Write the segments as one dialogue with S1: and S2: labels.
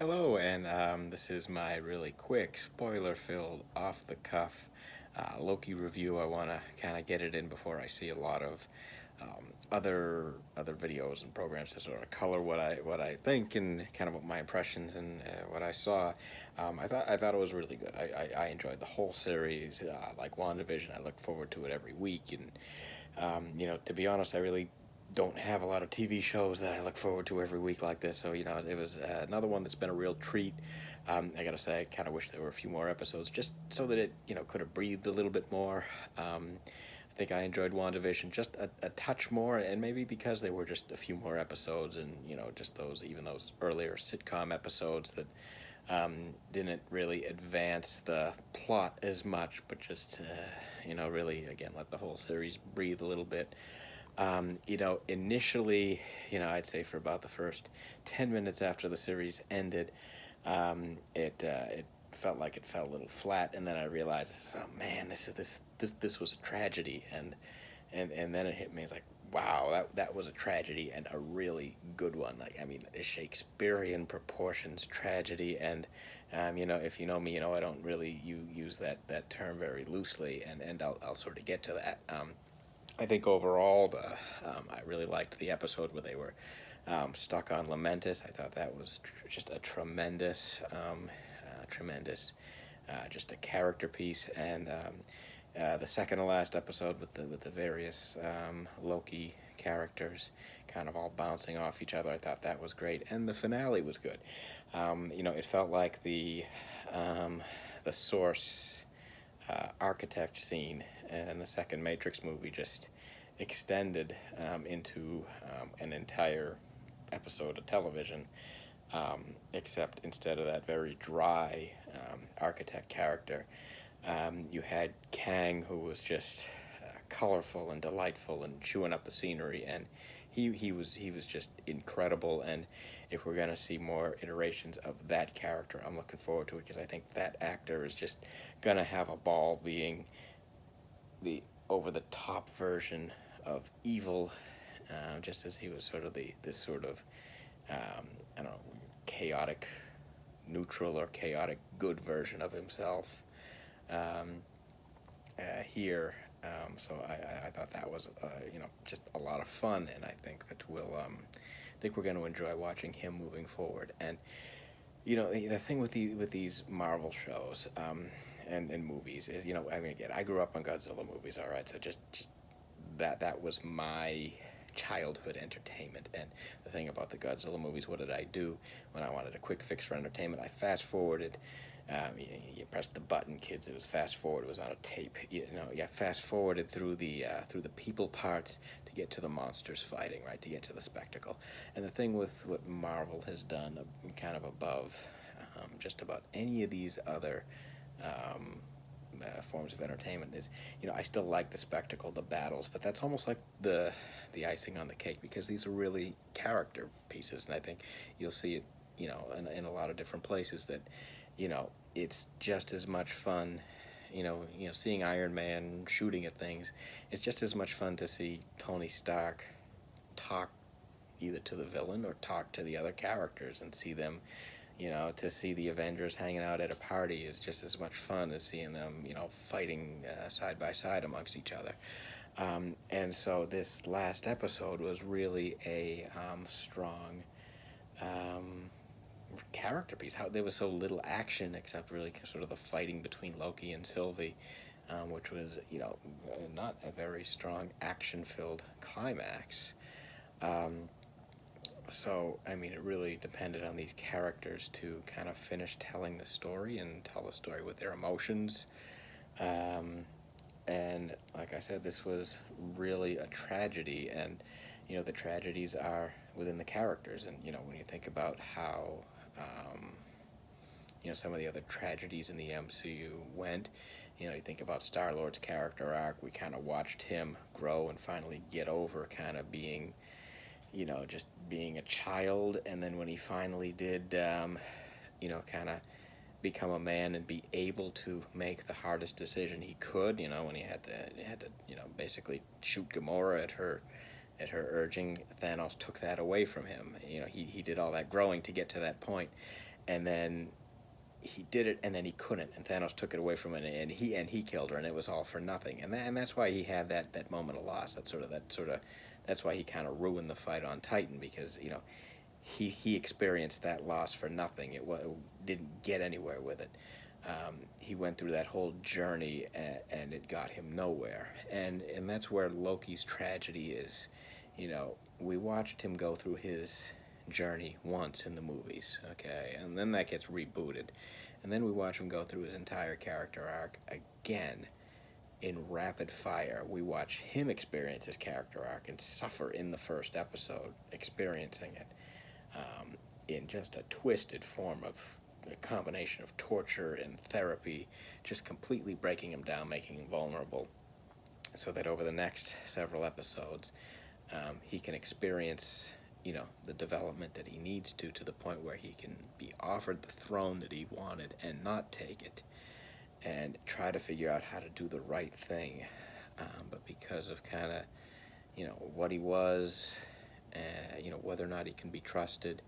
S1: Hello, and this is my really quick, spoiler-filled, off-the-cuff Loki review. I want to kind of get it in before I see a lot of other videos and programs to sort of color what I think and kind of what my impressions and what I saw. I thought it was really good. I enjoyed the whole series. Like WandaVision, I look forward to it every week, and to be honest, I really don't have a lot of TV shows that I look forward to every week like this. So, it was another one that's been a real treat. I gotta say, I kind of wish there were a few more episodes just so that it, could have breathed a little bit more. I think I enjoyed WandaVision just a touch more, and maybe because they were just a few more episodes and, just even those earlier sitcom episodes that didn't really advance the plot as much, but just, really, again, let the whole series breathe a little bit. Initially, I'd say for about the first 10 minutes after the series ended, it felt like it fell a little flat, and then I realized, oh man, this was a tragedy, and then it hit me. It's like, wow, that was a tragedy and a really good one. Like, I mean, a Shakespearean proportions tragedy, and if you know me, I don't really use that term very loosely, and I'll sort of get to that. I think overall, I really liked the episode where they were stuck on Lamentus. I thought that was just a tremendous, just a character piece. And the second to last episode with the various Loki characters, kind of all bouncing off each other. I thought that was great, and the finale was good. It felt like the source architect scene in the second Matrix movie just extended into an entire episode of television, except instead of that very dry architect character, you had Kang, who was just colorful and delightful and chewing up the scenery, and he was just incredible. And if we're gonna see more iterations of that character, I'm looking forward to it because I think that actor is just gonna have a ball being the over the top version of evil, just as he was sort of this sort of I don't know, chaotic neutral or chaotic good version of himself um, here. So I thought that was just a lot of fun, and I think that we're going to enjoy watching him moving forward. And the thing with these Marvel shows and movies is, I mean, again, I grew up on Godzilla movies. All right, so just that was my childhood entertainment. And the thing about the Godzilla movies, what did I do when I wanted a quick fix for entertainment? I fast forwarded. You pressed the button, kids. It was fast forward. It was on a tape. You fast forwarded through the people parts to get to the monsters fighting, right? To get to the spectacle. And the thing with what Marvel has done, kind of above just about any of these other um, forms of entertainment, is, I still like the spectacle, the battles, but that's almost like the icing on the cake, because these are really character pieces, and I think you'll see it, in a lot of different places, that it's just as much fun. Seeing Iron Man shooting at things, it's just as much fun to see Tony Stark talk either to the villain or talk to the other characters and see them. To see the Avengers hanging out at a party is just as much fun as seeing them, fighting side by side amongst each other. And so this last episode was really a strong um, character piece. How there was so little action except really sort of the fighting between Loki and Sylvie, which was, not a very strong action-filled climax. Um, so, I mean, it really depended on these characters to kind of finish telling the story and tell the story with their emotions. Um, and like I said, this was really a tragedy, and the tragedies are within the characters. And when you think about how um, some of the other tragedies in the MCU went, you think about Star Lord's character arc. We kind of watched him grow and finally get over kind of being, just being a child, and then when he finally did, kind of become a man and be able to make the hardest decision he could, when he had to basically shoot Gamora at her urging. Thanos took that away from him. He did all that growing to get to that point, and then he did it, and then he couldn't, and Thanos took it away from him, and he killed her, and it was all for nothing. And that's why he had that moment of loss. That's why he kind of ruined the fight on Titan, because he experienced that loss for nothing. It didn't get anywhere with it. He went through that whole journey, and it got him nowhere. And that's where Loki's tragedy is. We watched him go through his journey once in the movies, okay, and then that gets rebooted, and then we watch him go through his entire character arc again in rapid fire. We watch him experience his character arc and suffer in the first episode experiencing it, in just a twisted form of a combination of torture and therapy, just completely breaking him down, making him vulnerable, so that over the next several episodes, he can experience the development that he needs to the point where he can be offered the throne that he wanted and not take it, and try to figure out how to do the right thing. But because of kind of, what he was, whether or not he can be trusted,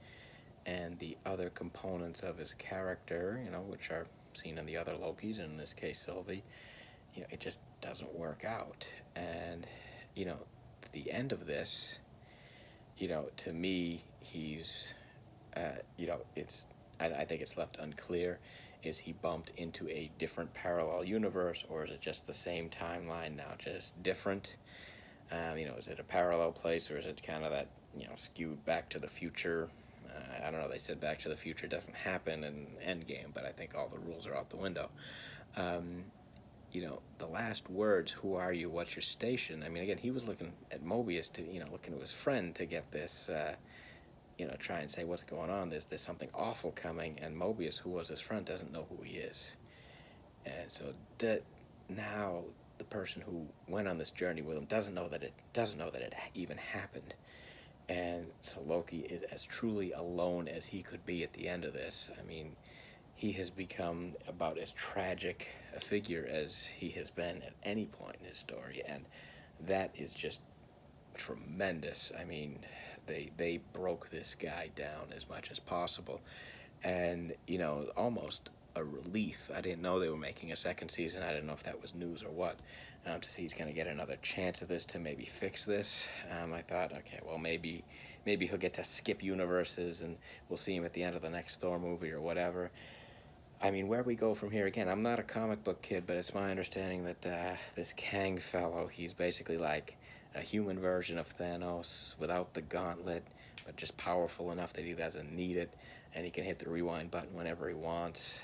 S1: and the other components of his character, which are seen in the other Lokis, and in this case Sylvie, it just doesn't work out. And, the end of this, to me, he's, I think it's left unclear. Is he bumped into a different parallel universe, or is it just the same timeline now, just different? Is it a parallel place, or is it kind of that, skewed Back to the Future? I don't know, they said Back to the Future doesn't happen in Endgame, but I think all the rules are out the window. The last words, "Who are you? What's your station?" I mean, again, he was looking at Mobius to, looking to his friend to get this, try and say what's going on. There's something awful coming, and Mobius, who was his friend, doesn't know who he is. And so now the person who went on this journey with him doesn't know that it even happened. And so Loki is as truly alone as he could be at the end of this. I mean, he has become about as tragic a figure as he has been at any point in his story, and that is just tremendous. I mean, they broke this guy down as much as possible, and almost a relief. I didn't know they were making a second season. I didn't know if that was news or what. To see he's going to get another chance at this to maybe fix this. I thought, okay, well, maybe he'll get to skip universes, and we'll see him at the end of the next Thor movie or whatever. I mean, where we go from here, again, I'm not a comic book kid, but it's my understanding that this Kang fellow, he's basically like a human version of Thanos without the gauntlet, but just powerful enough that he doesn't need it, and he can hit the rewind button whenever he wants.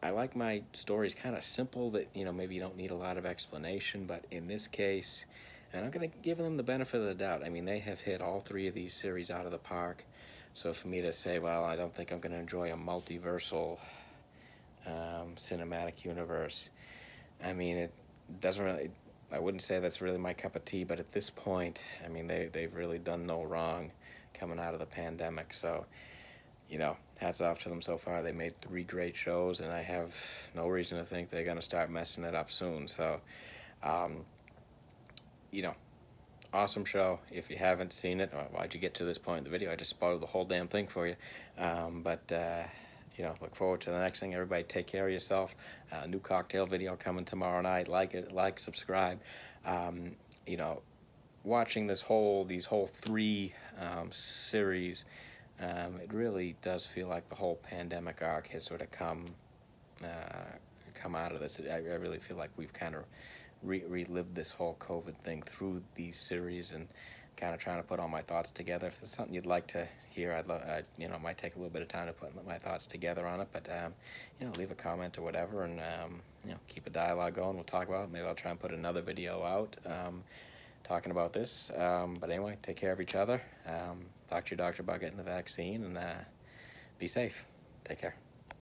S1: I like my stories kind of simple, that, maybe you don't need a lot of explanation, but in this case, and I'm going to give them the benefit of the doubt. I mean, they have hit all three of these series out of the park. So for me to say, well, I don't think I'm going to enjoy a multiversal cinematic universe, I mean, it doesn't really, I wouldn't say that's really my cup of tea, but at this point, I mean, they've really done no wrong coming out of the pandemic. So, hats off to them so far. They made 3 great shows, and I have no reason to think they're going to start messing it up soon. So, awesome show. If you haven't seen it, why'd you get to this point in the video? I just spoiled the whole damn thing for you. Look forward to the next thing. Everybody take care of yourself. New cocktail video coming tomorrow night. Like, subscribe. Watching these whole 3 series, it really does feel like the whole pandemic arc has sort of come out of this. I really feel like we've kind of relived this whole COVID thing through these series, and kind of trying to put all my thoughts together. If there's something you'd like to hear, it might take a little bit of time to put my thoughts together on it, but leave a comment or whatever, and keep a dialogue going. We'll talk about it. Maybe I'll try and put another video out talking about this. But anyway, take care of each other. Talk to your doctor about getting the vaccine, and be safe. Take care.